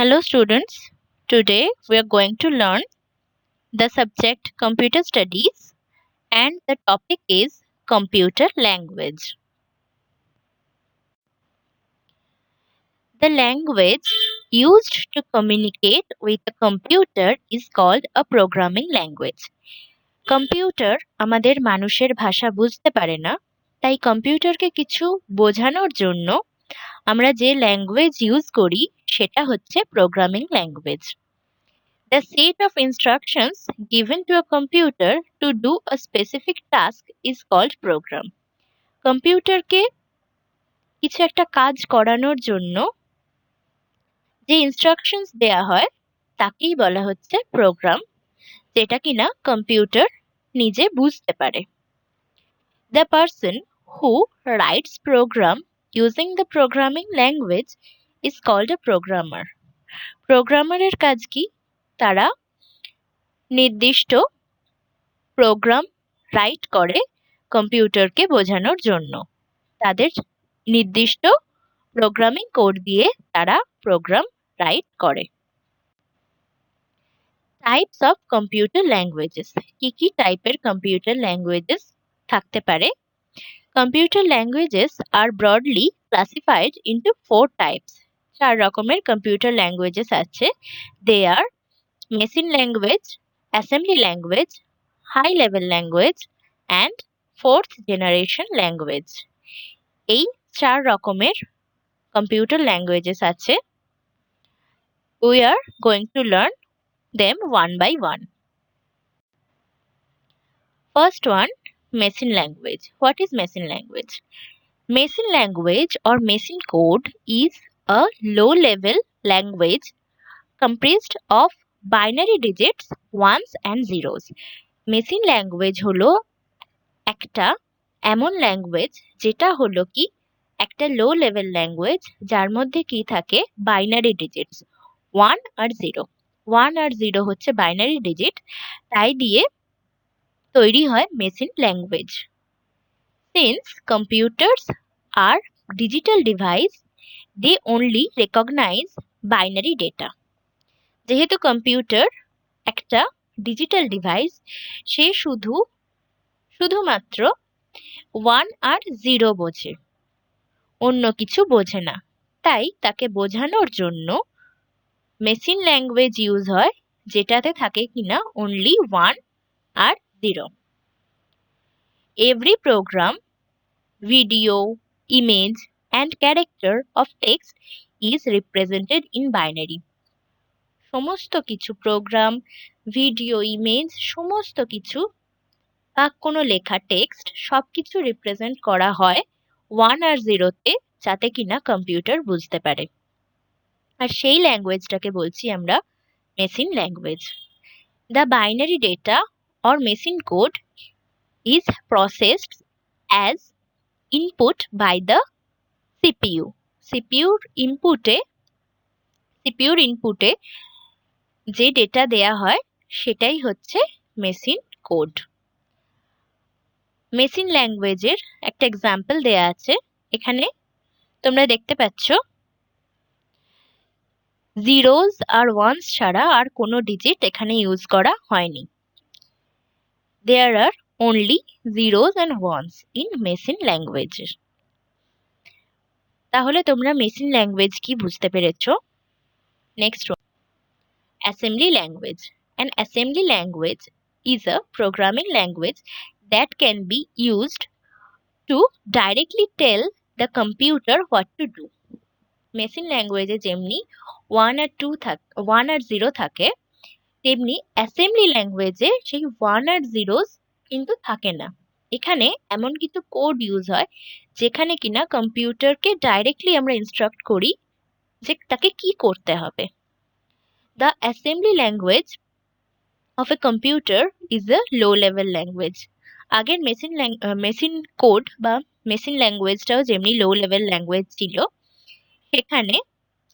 Hello students, today we are going to learn the subject computer studies and the topic is computer language. The language used to communicate with a computer is called a programming language. Computer আমাদের মানুষের ভাষা বুঝতে পারে না, তাই কম্পিউটারকে কিছু বোঝানোর জন্য আমরা যে ল্যাঙ্গুয়েজ ইউজ করি সেটা হচ্ছে programming language. The set of instructions given to a computer to do a specific task is called program. কম্পিউটারকে কিছু একটা কাজ করানোর জন্য যে ইনস্ট্রাকশনস দেয়া হয় তাকেই বলা হচ্ছে প্রোগ্রাম, যেটা কিনা কম্পিউটার নিজে বুঝতে পারে। The person who writes program using the programming language is called a programmer. প্রোগ্রামারের কাজ কি? তারা নির্দিষ্ট প্রোগ্রাম রাইট করে কম্পিউটারকে বোঝানোর জন্য। তাদের নির্দিষ্ট প্রোগ্রামিং কোড দিয়ে তারা প্রোগ্রাম রাইট করে। টাইপস অফ কম্পিউটার ল্যাঙ্গুয়েজেস, কি কি টাইপের কম্পিউটার ল্যাঙ্গুয়েজেস থাকতে পারে? Computer languages are broadly classified into 4 types. 4 রকমের কম্পিউটার ল্যাঙ্গুয়েজেস আছে। They are machine language, assembly language, high level language and fourth generation language. এই 4 রকমের কম্পিউটার ল্যাঙ্গুয়েজেস আছে। We are going to learn them one by one. First one, machine language. What is machine language? Machine language or machine code is a low-level language comprised of binary digits, ones and zeros. Machine language হলো একটা এমন language যেটা হলো কি একটা low level language, যার মধ্যে কি থাকে বাইনারি ডিজিটস 1 আর 0। 1 আর 0 হচ্ছে বাইনারি ডিজিট, তাই দিয়ে তৈরি হয় machine language. Since computers are digital devices, they only recognise binary data. যেহেতু কম্পিউটার একটা ডিজিটাল ডিভাইস, সে শুধুমাত্র 1 আর 0 বোঝে, অন্য কিছু বোঝে না। তাই তাকে বোঝানোর জন্য মেশিন ল্যাঙ্গুয়েজ ইউজ হয়, যেটাতে থাকে কিনা only 1 R 0। Every program, video, image and character of text is represented in binary. সমস্ত কিছু প্রোগ্রাম, ভিডিও, ইমেজ, সমস্ত কিছু বা কোনো লেখা টেক্সট সবকিছু রিপ্রেজেন্ট করা হয় 1 আর 0-তে, যাতে কিনা কম্পিউটার বুঝতে পারে। আর সেই ল্যাঙ্গুয়েজটাকে বলছি আমরা machine language. The binary data or machine code is processed as input by the CPU. CPUর ইনপুটে যে ডেটা দেয়া হয় সেটাই হচ্ছে মেশিন কোড। মেশিন ল্যাঙ্গুয়েজের একটা এক্সাম্পল দেয়া আছে, এখানে তোমরা দেখতে পাচ্ছ জিরোস আর ওয়ান্স ছাড়া আর কোনো ডিজিট এখানে ইউজ করা হয়নি। There are only zeros and ones in machine language. তাহলে তোমরা মেশিন ল্যাঙ্গুয়েজ কি বুঝতে পেরেছো? Next one, assembly language. An assembly language is a programming language that can be used to directly tell the computer what to do. Machine ল্যাঙ্গুয়েজে যেমনি 1 আর 0 থাকে, তেমনি assembly ল্যাঙ্গুয়েজে সেই 1 আর 0 কিন্তু থাকে না। এখানে এমন কিছু কোড ইউজ হয় যেখানে কিনা কম্পিউটারকে ডাইরেক্টলি আমরা ইনস্ট্রাক্ট করি যে তাকে কি করতে হবে। The assembly language of a computer is a low level language. আগের মেশিন কোড বা মেশিন ল্যাঙ্গুয়েজটাও যেমনি লো লেভেল ল্যাঙ্গুয়েজ ছিল, সেখানে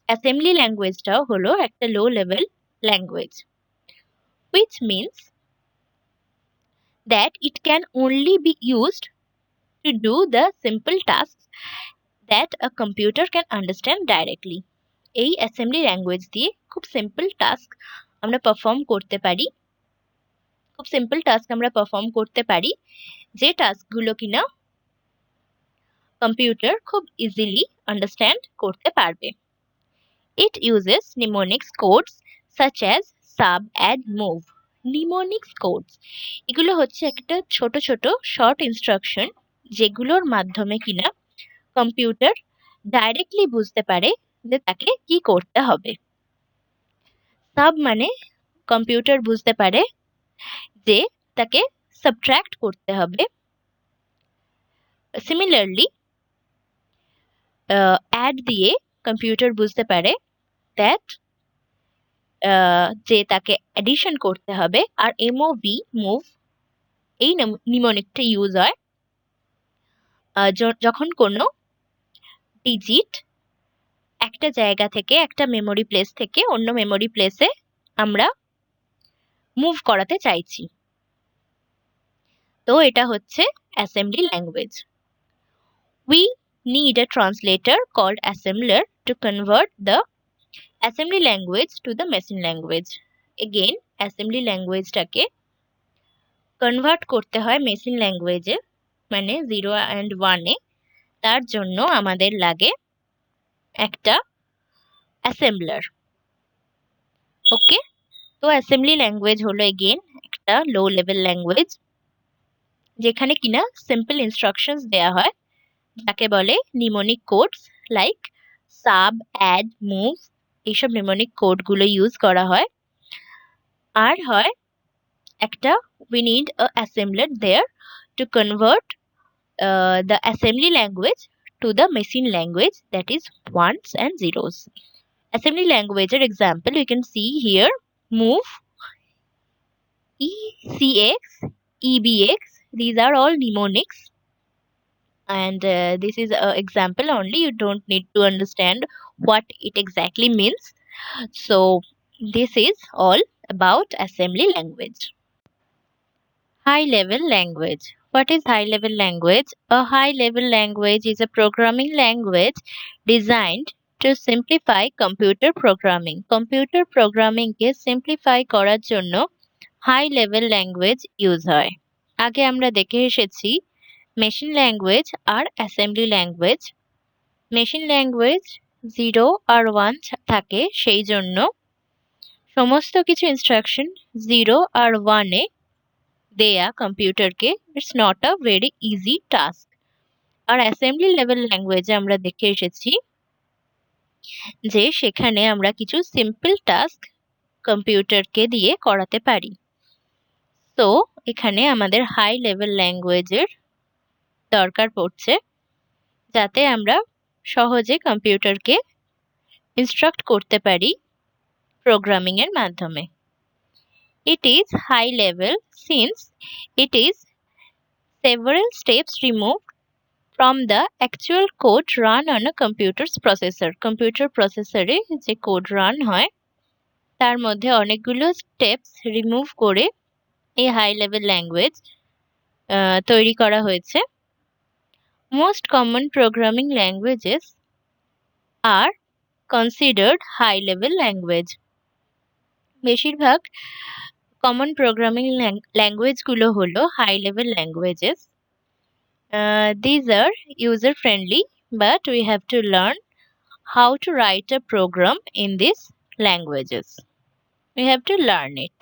অ্যাসেম্বলি ল্যাঙ্গুয়েজটাও হলো একটা low level language, which means that it can only be used to do the simple tasks that a computer can understand directly. এই assembly language দিয়ে খুব simple task আমরা perform করতে পারি, যে টাস্কগুলো কিনা কম্পিউটার খুব ইজিলি আন্ডারস্ট্যান্ড করতে পারবে। It uses mnemonics codes such as sub, add, move. Mnemonics codes এগুলো হচ্ছে একটা ছোট ছোট শর্ট ইনস্ট্রাকশন, যেগুলোর মাধ্যমে কিনা কম্পিউটার ডাইরেক্টলি বুঝতে পারে যে তাকে কি করতে হবে। সাব মানে কম্পিউটার বুঝতে পারে যে তাকে সাবট্রাক্ট করতে হবে। সিমিলারলি অ্যাড দিয়ে কম্পিউটার বুঝতে পারে দ্যাট যে তাকে অ্যাডিশন করতে হবে। আর এমওভি মুভ এই নিমোনিকটা ইউজ হয় যখন কোনো ডিজিট একটা জায়গা থেকে, একটা মেমোরি প্লেস থেকে অন্য মেমোরি প্লেসে আমরা মুভ করাতে চাইছি। তো এটা হচ্ছে assembly language. We need a translator called assembler to convert the assembly language to the machine language. Again, assembly languageটাকে কনভার্ট করতে হয় মেশিন ল্যাঙ্গুয়েজে, মানে 0 and 1 এ। তার জন্য আমাদের লাগে একটা অ্যাসেম্বলার। ওকে, তো অ্যাসেম্বলি ল্যাঙ্গুয়েজ হলো এগেন একটা লো লেভেল ল্যাঙ্গুয়েজ, যেখানে কিনা সিম্পল ইনস্ট্রাকশনস দেয়া হয়, যাকে বলে mnemonic codes like sub, add, move. এইসব নিমোনিক কোডগুলো ইউজ করা হয়। আর হয় একটা we need a assembler there to convert the assembly language to the machine language, that is ones and zeros. Assembly language example you can see here: move, ECX, EBX. These are all mnemonics, and this is an example only. You don't need to understand what it exactly means. So this is all about assembly language. High level language. What is high level language? A high level language is a programming language designed to simplify computer programming. Computer programming K simplify করার জন্য high level language use হয়। আগে আমরা দেখে এসেছি machine language আর assembly language. Machine language 0 আর 1 থাকে, সেই জন্য সমস্ত কিছু ইনস্ট্রাকশন 0 আর 1 এ দেয়া কম্পিউটারকে। It's not a very easy task. আর অ্যাসেম্বলি লেভেল ল্যাঙ্গুয়েজে আমরা দেখে এসেছি যে সেখানে আমরা কিছু সিম্পল টাস্ক কম্পিউটারকে দিয়ে করাতে পারি। তো এখানে আমাদের হাই লেভেল ল্যাঙ্গুয়েজের দরকার পড়ছে, যাতে আমরা সহজে কম্পিউটারকে ইনস্ট্রাক্ট করতে পারি প্রোগ্রামিং এর মাধ্যমে। It is high level since it is several steps removed from the actual code run on a computer's processor. Computer processor এ যে কোড রান হয় তার মধ্যে অনেকগুলো স্টেপস রিমুভ করে এই হাই লেভেল ল্যাঙ্গুয়েজ তৈরি করা হয়েছে। Most common programming languages are considered high level language. বেশিরভাগ কমন প্রোগ্রামিং ল্যাঙ্গুয়েজ গুলো হলো high level languages. These are user friendly, but we have to learn how to write a program in these languages. We have to learn it.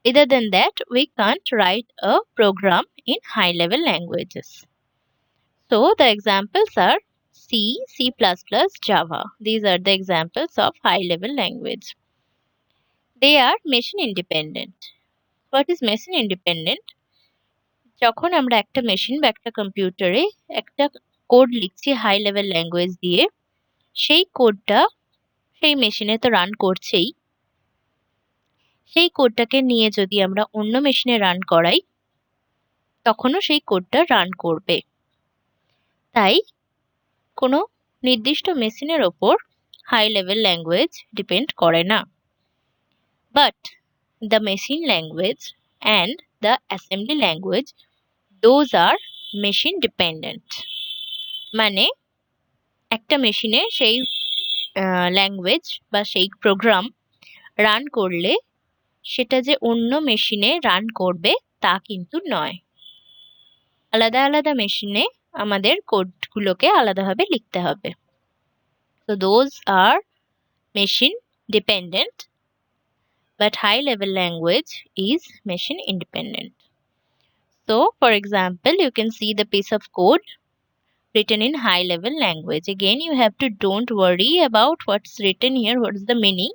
Other than that, we can't write a program in high level languages. So the examples are C, C++, Java. These are the examples of high level language. They are machine independent. What is machine independent? যখন আমরা একটা machine বা একটা কম্পিউটারে একটা code লিখছি high level language দিয়ে, সেই কোডটা সেই মেশিনে তো রান করছেই, সেই কোডটাকে নিয়ে যদি আমরা অন্য মেশিনে রান করাই তখনও সেই কোডটা রান করবে। তাই কোনো নির্দিষ্ট মেশিনের ওপর হাই লেভেল ল্যাঙ্গুয়েজ ডিপেন্ড করে না। But the machine language and the assembly language, those are machine dependent. মানে একটা মেশিনে সেই ল্যাঙ্গুয়েজ বা সেই প্রোগ্রাম রান করলে সেটা যে অন্য মেশিনে রান করবে তা কিন্তু নয়। আলাদা আলাদা মেশিনে আমাদের কোডগুলোকে আলাদাভাবে লিখতে হবে। So those are machine dependent, but high level language is machine independent. So for example, you can see the piece of code written in high level language. Again, you have to don't worry about what's written here, what's the meaning.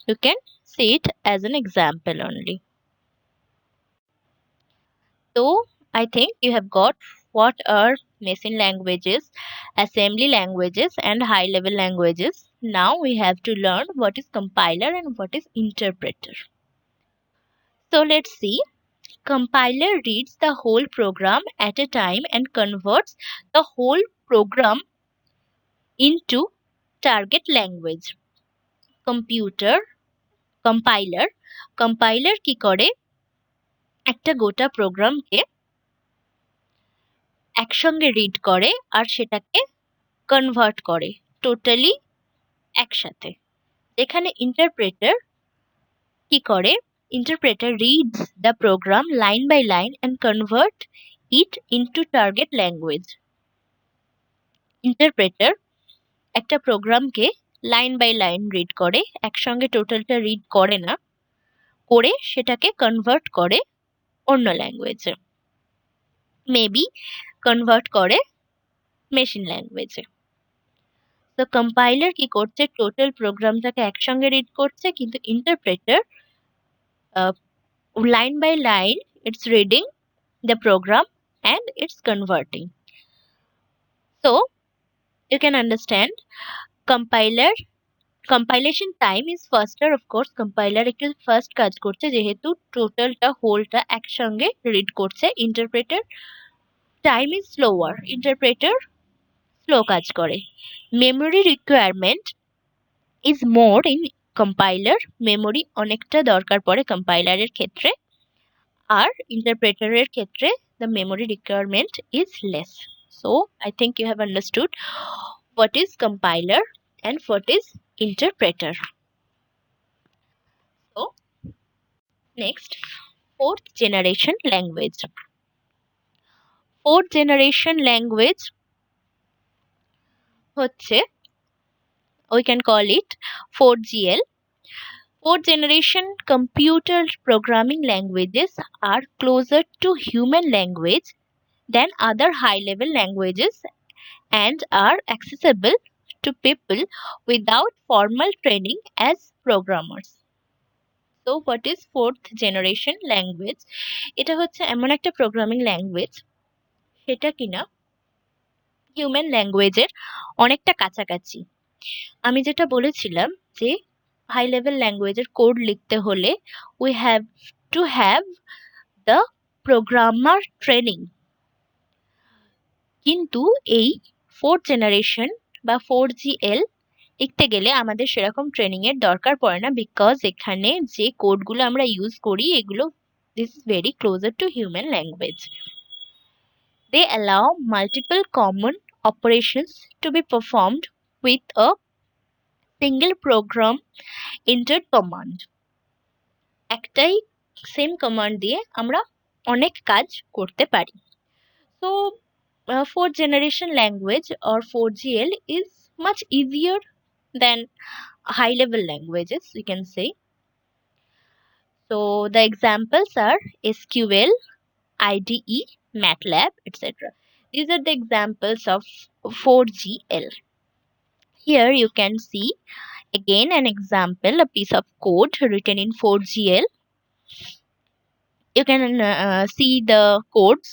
You can see it as an example only. So I think you have got what are machine languages, assembly languages, and high level languages. Now we have to learn what is compiler and what is interpreter. So let's see. Compiler reads the whole program at a time and converts the whole program into target language. Computer compiler compiler কি করে একটা গোটা প্রোগ্রামকে একসঙ্গে read করে আর সেটাকে convert করে totally একসাথে। এখানে ইন্টারপ্রেটার কি করে, interpreter reads the program line by line and convert it into target language. Interpreter একটা প্রোগ্রামকে লাইন বাই লাইন রিড করে, একসঙ্গে টোটালটা রিড করে না, করে সেটাকে কনভার্ট করে অন্য ল্যাঙ্গুয়েজে, মেবি কনভার্ট করে মেশিন ল্যাঙ্গুয়েজে। তো কম্পাইলার কি করছে, টোটাল প্রোগ্রামটাকে একসঙ্গে রিড করছে, কিন্তু interpreter line by line it's reading the program and it's converting. So you can understand compiler compilation time is faster, of course compiler একটু ফার্স্ট কাজ করছে যেহেতু টোটালটা হোলটা একসঙ্গে রিড করছে। Interpreter time is slower, interpreter slow কাজ করে। Memory requirement is more in compiler, memory অনেকটা দরকার পড়ে কম্পাইলারের ক্ষেত্রে, আর ইন্টারপ্রেটারের ক্ষেত্রে the memory requirement is less. So I think you have understood what is compiler and what is interpreter. So next, fourth generation language. Fourth generation language হচ্ছে, we can call it 4GL. Fourth generation computer programming languages are closer to human language than other high level languages and are accessible to people without formal training as programmers. So what is fourth generation language? এটা হচ্ছে এমন একটা programming language সেটা কিনা human ল্যাঙ্গুয়েজের অনেকটা কাছাকাছি। আমি যেটা বলেছিলাম যে হাই লেভেল ল্যাঙ্গুয়েজের কোড লিখতে হলে we have to have the programmer training, কিন্তু এই ফোর্থ জেনারেশন বা 4GL লিখতে গেলে আমাদের সেরকম ট্রেনিং এর দরকার পড়ে না, বিকজ এখানে যে কোডগুলো আমরা ইউজ করি এগুলো this is very closer to human language. They allow multiple common operations to be performed with a single program entered command. একটাই সেম কমান্ড দিয়ে আমরা অনেক কাজ করতে পারি। So fourth generation language or 4GL is much easier than high level languages, we can say. So the examples are SQL, IDE, MATLAB, etc. These are the examples of 4GL. Here you can see again an example, a piece of code written in 4GL. You can see the codes,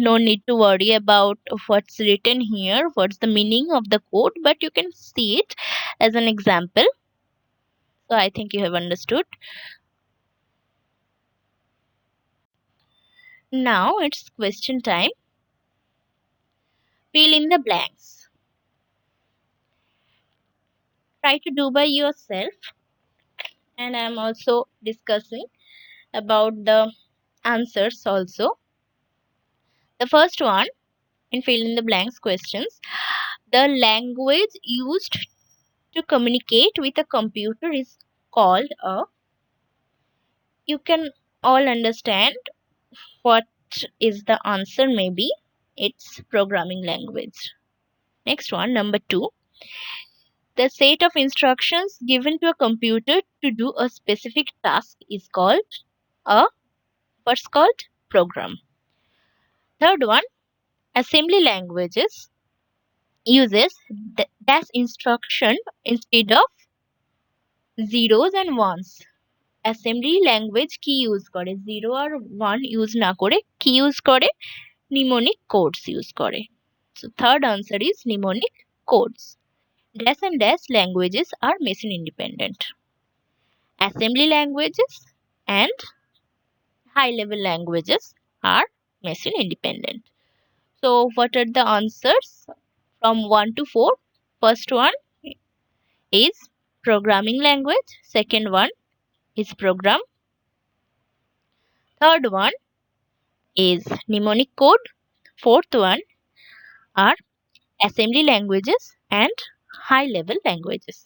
no need to worry about what's written here, what's the meaning of the code, but you can see it as an example. So I think you have understood. Now it's question time. Fill in the blanks. Try to do by yourself, and I'm also discussing about the answers also. The first one in fill in the blanks questions. The language used to communicate with a computer is called a, you can all understand what is the answer, maybe it's programming language. Next one, number 2. The set of instructions given to a computer to do a specific task is called a, what's called, program. Third one, assembly languages uses dash instruction instead of zeros and ones. Assembly language কি use করে, zero আর one use না করে কি use করে, mnemonic codes use করে। So third answer is mnemonic codes. Dash and dash languages are machine independent. Assembly languages and high level languages are machine independent. So what are the answers from 1 to 4? First one is programming language, second one is program, third one is mnemonic code, fourth one are assembly languages and high level languages.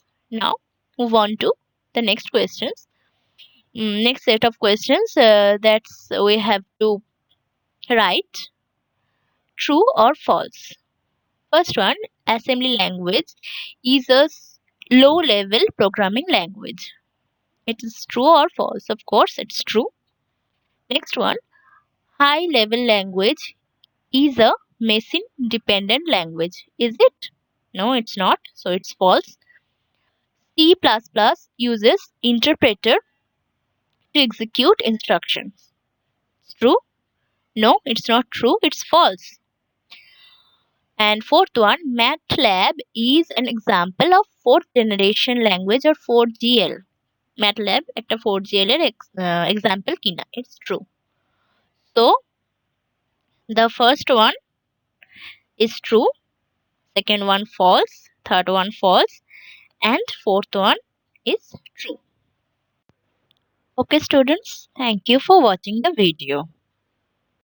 Now move on to the next questions. Next set of questions, that's we have to write true or false. First one, assembly language is a low level programming language. It is true or false? Of course it's true. Next one, high level language is a machine dependent language. Is it? No, it's not, so it's false. C++ uses interpreter to execute instructions. It's true? No, it's not true, it's false. And fourth one, MATLAB is an example of fourth generation language or 4GL. MATLAB একটা 4GL এর example কিনা, it's true. So the first one is true, second one false, third one false, and fourth one is true. Okay students, thank you for watching the video.